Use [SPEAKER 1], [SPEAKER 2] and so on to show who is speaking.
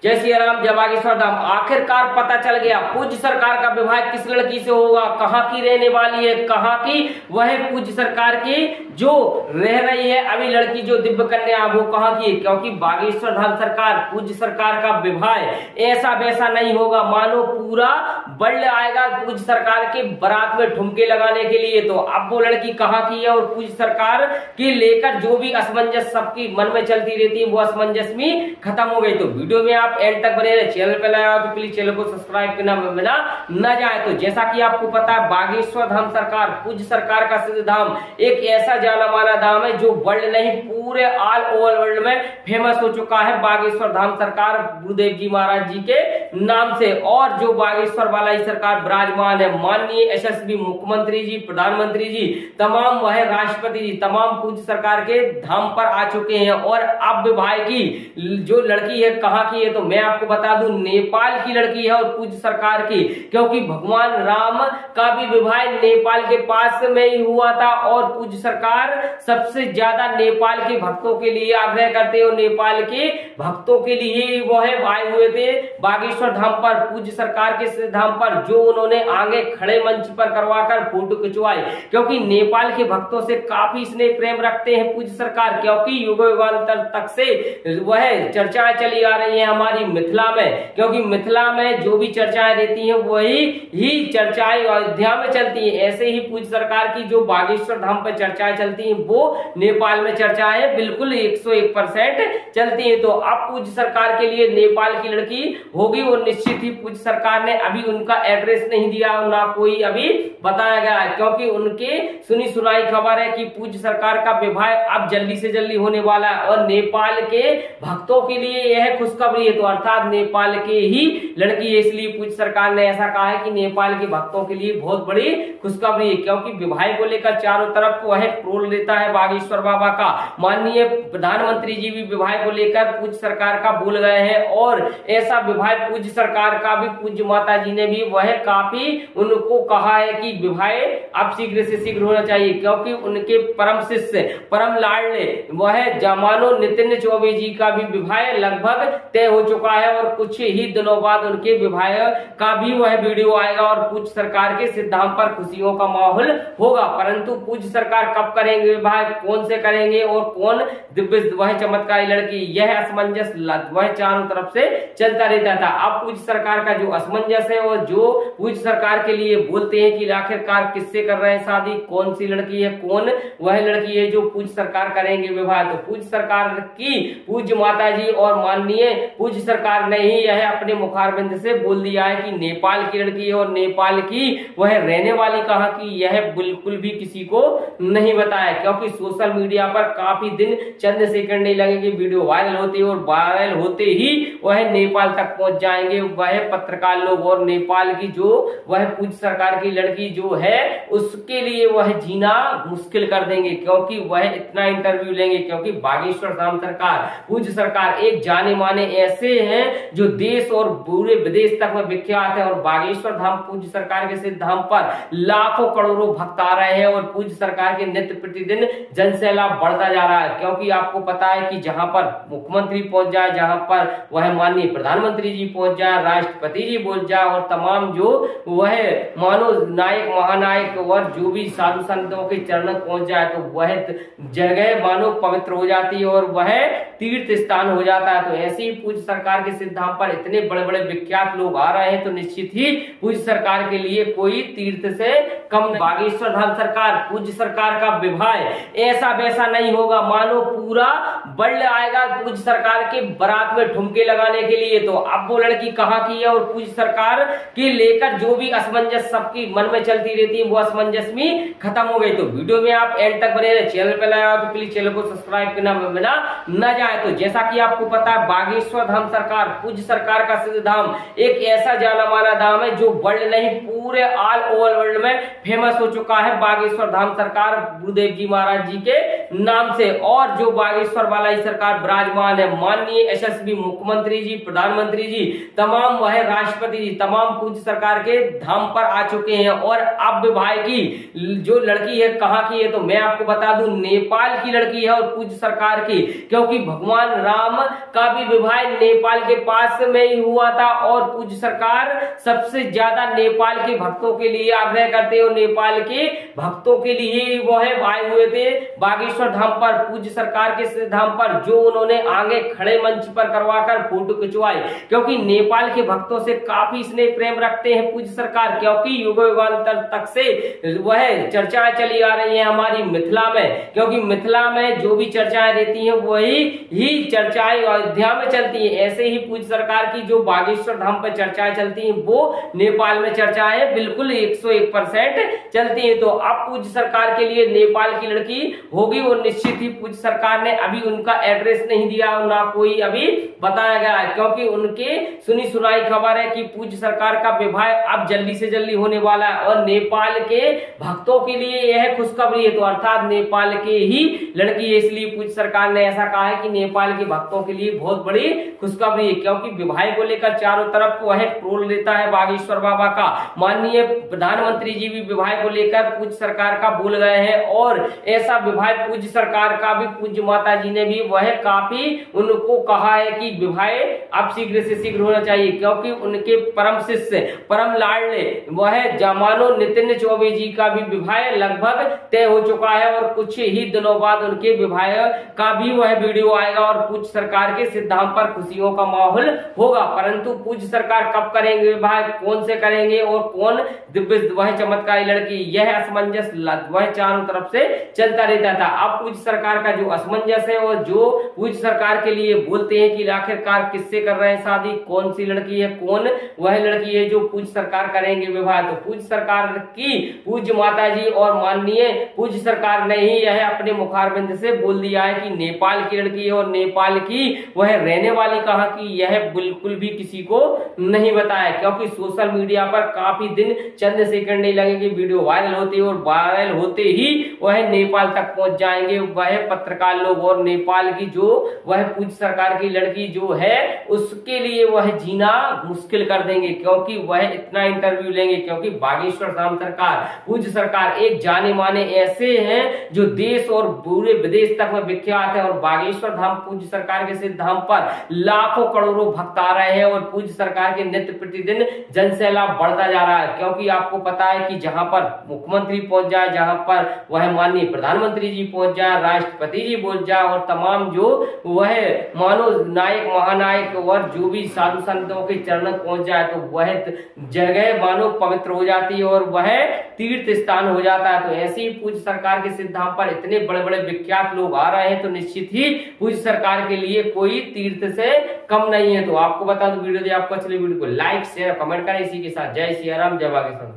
[SPEAKER 1] जय श्री राम, जय बागेश्वर धाम। आखिरकार पता चल गया पूज्य सरकार का विवाह किस लड़की से होगा, कहाँ की रहने वाली है, कहाँ की वह पूज्य सरकार की जो रह रही है अभी लड़की जो दिव्य कन्या वो कहाँ की है। क्योंकि बागेश्वर धाम सरकार पूज्य सरकार का विवाह ऐसा वैसा नहीं होगा, मानो पूरा वर्ल्ड आएगा पूज्य सरकार के बारात में ठुमके लगाने के लिए। तो अब वो लड़की कहाँ की है और पूज्य सरकार की लेकर जो भी असमंजस सबकी मन में चलती रहती है वो असमंजस में खत्म हो गई। तो वीडियो में आप एंड तक बने रहे। चैनल पे नया हो तो प्लीज चैनल को सब्सक्राइब करना बिना न जाए। तो जैसा कि आपको पता है बागेश्वर धाम सरकार पूज्य सरकार का सिद्ध धाम एक ऐसा जाना माना धाम है जो वर्ल्ड नहीं पूरे ऑल ओवर वर्ल्ड में फेमस हो चुका है बागेश्वर धाम सरकार गुरुदेव जी महाराज जी के नाम से। और जो बागेश्वर वाला ही सरकार विराजमान है, माननीय यशस्वी मुख्यमंत्री जी, प्रधानमंत्री जी, तमाम वह राष्ट्रपति जी तमाम पूज्य सरकार के धाम पर आ चुके हैं। और अब विवाह की जो लड़की है कहाँ की है तो मैं आपको बता दूं नेपाल की लड़की है और पूज्य सरकार की। क्योंकि भगवान राम का भी विवाह नेपाल के पास में ही हुआ था और पूज्य सरकार सबसे ज्यादा नेपाल के भक्तों के लिए आग्रह करते हो, नेपाल के भक्तों के लिए वह आए हुए थे बागेश्वर धाम पर पूज्य सरकार के धाम पर, जो उन्होंने आगे खड़े मंच पर करवाकर फोटो खिंचवाई। क्योंकि नेपाल के भक्तों से काफी स्नेह प्रेम रखते हैं पूज्य सरकार। क्योंकि युगांतर तक से वह चर्चाएं चली आ रही है हमारी मिथिला में। क्योंकि मिथिला में जो भी चर्चाएं रहती हैं वही ही चर्चाएं अयोध्या में चलती हैं। ऐसे ही पूज्य सरकार की जो बागेश्वर धाम पर चर्चाएं चलती हैं वो नेपाल में चर्चाएं बिल्कुल 101% चलती हैं। तो अब पूज्य सरकार के लिए नेपाल की लड़की होगी और निश्चित ही पूज्य सरकार ने अभी उनका एड्रेस नहीं दिया, ना कोई अभी बताया गया है। क्योंकि उनके सुनी सुनाई खबर है कि पूज्य सरकार का विवाह अब जल्दी से जल्दी होने वाला है और नेपाल के भक्तों के लिए यह खुशखबरी है। तो अर्थात नेपाल के ही लड़की है, इसलिए पूज्य सरकार ने ऐसा कहा है कि नेपाल के भक्तों के लिए बहुत बड़ी खुशखबरी है। क्योंकि विवाह को लेकर चारों तरफ वह ट्रोल लेता है बागेश्वर बाबा का। माननीय प्रधानमंत्री जी भी विवाह को लेकर पूज्य सरकार का भूल गए हैं और ऐसा विवाह पूज्य सरकार का भी पूज्य माता जी ने भी वह काफी उनको कहा है कि विवाह अब शीघ्र से शीघ्र होना चाहिए। क्योंकि उनके परम शिष्य परम लाडले वह जमानो नितिन चौबे जी का भी विवाह लगभग तय हो चुका है और कुछ ही दिनों बाद उनके विवाह का भी वह वीडियो आएगा और पूज्य सरकार के सिद्धांत पर खुशियों का माहौल होगा। परंतु पूज्य सरकार कब करेंगे विवाह, कौन से करेंगे और कौन दिव्य वह चमत्कारी लड़की, यह असमंजस वह चारों तरफ से चलता रहता था। अब पूज्य सरकार का जो असमंजस है और जो पूज्य सरकार के लिए बोलते हैं कि आखिरकार किससे कर रहे हैं शादी, कौन सी लड़की है, कौन वह लड़की है जो पूज्य सरकार करेंगे विवाह। तो पूज्य सरकार की पूज्य माता जी और माननीय पूज्य सरकार ने ही यह अपने मुखारबिंद से बोल दिया है कि नेपाल की लड़की है और नेपाल की वह रहने वाली कहाँ की यह बिल्कुल भी किसी को नहीं बताया। क्योंकि सोशल मीडिया पर काफी दिन चंद सेकंड नहीं लगेंगे वीडियो वायरल होते और वायरल होते ही वह नेपाल तक पहुंच जाएंगे वह पत्रकार लोग। और नेपाल की जो वह पूज्य सरकार की लड़की जो है उसके लिए वह जीना मुश्किल कर देंगे। क्योंकि वह इतना इंटरव्यू लेंगे। क्योंकि बागेश्वर धाम सरकार पूज्य सरकार एक जाने माने ऐसे हैं जो देश और पूरे विदेश तक में विख्यात है। और बागेश्वर धाम पूज्य सरकार के सिद्ध धाम पर लाखों करोड़ों भक्त आ रहे हैं और पूज्य सरकार के नित्य प्रतिदिन जनसैलाब बढ़ता जा रहा है। क्योंकि आपको पता है कि जहां पर मुख्यमंत्री पहुंच जाए, जहां पर वह माननीय प्रधानमंत्री जी पहुंच जाए, राष्ट्रपति जी पहुंच जाए और तमाम जो वह मानो नायक महानायक और जो भी साधु संतों के चरण पहुंच जाए तो वह जगह मानो पवित्र हो जाती है और वह तीर्थ स्थान हो जाता है। तो ऐसे ही पूज्य सरकार के सिद्धांत पर इतने बड़े बड़े विख्यात लोग आ रहे हैं तो निश्चित ही पूज्य सरकार के लिए कोई तीर्थ से कम। बागेश्वर धाम सरकार पूज्य सरकार का विवाह ऐसा वैसा नहीं होगा, मानो पूरा वर्ल्ड आएगा पूज्य सरकार के बारात में ठुमके लगाने के लिए। तो अब वो लड़की कहाँ की है और पूज्य सरकार के लेकर जो भी असमंजस सबकी मन में चलती रहती है वो असमंजस में खत्म हो गई। तो वीडियो में आप एंड तक बने रहे। चैनल पे नया हो तो प्लीज चैनल को सब्सक्राइब करना बिना न जाए। तो जैसा कि आपको पता है बागेश्वर धाम सरकार पूज्य सरकार का सिद्ध धाम एक ऐसा जाना माना धाम है जो वर्ल्ड नहीं पूरे ऑल ओवर वर्ल्ड में फेमस हो चुका है बागेश्वर धाम सरकार गुरुदेव जी महाराज जी के नाम से। और जो बागेश्वर वाला ही सरकार विराजमान है, माननीय यशस्वी मुख्यमंत्री जी, प्रधानमंत्री जी, तमाम वह राष्ट्रपति जी, तमाम पूज्य सरकार के धाम पर आ चुके हैं। और अब विवाह की जो लड़की है कहाँ की है, तो मैं आपको बता दूं नेपाल की लड़की है और पूज्य सरकार की, क्योंकि भगवान राम का भी विवाह नेपाल के पास में ही हुआ था। और पूज्य सरकार सबसे ज्यादा नेपाल के भक्तों के लिए आग्रह करते हो, नेपाल के भक्तों के लिए वो है आए हुए थे बागेश्वर धाम पर, पूज्य सरकार के धाम पर, जो उन्होंने आगे खड़े मंच पर करवाकर फोटो खिंचवाई, क्योंकि नेपाल के भक्तों से काफी स्नेह प्रेम रखते हैं पूज्य सरकार, क्योंकि युग युगांतर तक से वह चर्चाएं चली आ रही हैं हमारी मिथिला में, क्योंकि मिथिला में जो भी चर्चाएं रहती हैं वही ही चर्चाएं अयोध्या में चलती हैं। ऐसे ही पूज्य सरकार की जो बागेश्वर धाम पर चर्चाएं चलती हैं वो नेपाल में चर्चाएं बिल्कुल 101% चलती हैं। तो अब पूज्य सरकार के लिए नेपाल की लड़की होगी, और निश्चित ही पूज्य सरकार ने अभी उनका एड्रेस नहीं दिया, ना कोई अभी बताया गया है, क्योंकि उनके सुनी सुनाई खबर है कि पूज्य सरकार का विवाह अब जल्दी से जल्दी होने वाला है। और नेपाल के भक्तों के लिए यह खुशखबरी है, तो अर्थात नेपाल के ही लड़की है, इसलिए पूज्य सरकार ने ऐसा कहा है कि नेपाल के भक्तों के लिए बहुत बड़ी खुशखबरी है, क्योंकि विवाह को लेकर चारों तरफ वह ट्रोल लेता है बागेश्वर बाबा का। माननीय प्रधानमंत्री जी भी विवाह को लेकर पूज्य सरकार का बोल गए हैं, और ऐसा विवाह पूज्य सरकार का भी पूज्य माता जी ने भी वह काफी उनको कहा है कि विवाह अब शीघ्र से शीघ्र होना चाहिए, क्योंकि उनके परम शिष्य परम लाडले वह जमानो नितिन चौबे जी का भी विवाह लगभग तय हो चुका है, और कुछ ही दिनों बाद उनके विवाह का भी वह वीडियो आएगा, और पूज्य सरकार के सिद्धांत पर खुशियों का माहौल होगा। परंतु पूज्य सरकार कब करेंगे विवाह, कौन से करेंगे और कौन दिव्य वह चमत्कारी लड़की, यह असमंजस वह चारों तरफ से चलता रहता था। अब पूज्य सरकार का जो असमंजस है, और जो पूज्य सरकार के लिए बोलते हैं कि आखिरकार किससे कर रहे हैं शादी, कौन सी लड़की है, कौन वह लड़की है जो पूज्य सरकार करेंगे विवाह, तो पूज्य सरकार की पूज्य माता जी और माननीय पूज्य सरकार ने ही यह अपने मुखारबिंद से बोल दिया है कि नेपाल की लड़की है, और नेपाल की वह रहने वाली कहाँ की, यह बिल्कुल भी किसी को नहीं बताया, क्योंकि सोशल मीडिया पर काफी दिन चंद सेकंड नहीं लगेंगे वीडियो वायरल होते, और वायरल होते ही वह नेपाल तक पहुंच जाएंगे वह पत्रकार लोग, और नेपाल की जो वह पूज्य सरकार की लड़की जो है उसके लिए वह जीना मुश्किल कर देंगे, क्योंकि वह इतना इंटरव्यू लेंगे, क्योंकि बागेश्वर धाम सरकार पूज्य सरकार एक जाने माने ऐसे हैं जो देश और पूरे विदेश तक में विख्यात है, और बागेश्वर धाम पूज्य सरकार के सिद्ध धाम पर लाखों करोड़ों भक्त आ रहे हैं, और पूज्य सरकार के नित्य प्रतिदिन जनसैलाब बढ़ता जा रहा है, क्योंकि आपको पता है कि जहां पर मुख्यमंत्री पहुंच जाए, जहां पर वह माननीय प्रधानमंत्री जी पहुंच जाए, राष्ट्रपति जी पहुंच जाए, और तमाम जो वह मानो नायक महानायक और जो भी साधु संतों के चरण पहुंच जाए, तो वह जगह मानो पवित्र हो जाती है, और वह तीर्थ स्थान हो जाता है। तो ऐसे ही पूज्य सरकार के सिद्ध धाम पर इतने बड़े बड़े विख्यात लोग आ रहे हैं, तो निश्चित ही पूज्य सरकार के लिए कोई तीर्थ से कम नहीं है। तो आपको बता दूं वीडियो आपको अच्छी लगी, वीडियो को लाइक शेयर कमेंट करें। इसी के साथ जय श्री राम, जय बागेश्वर।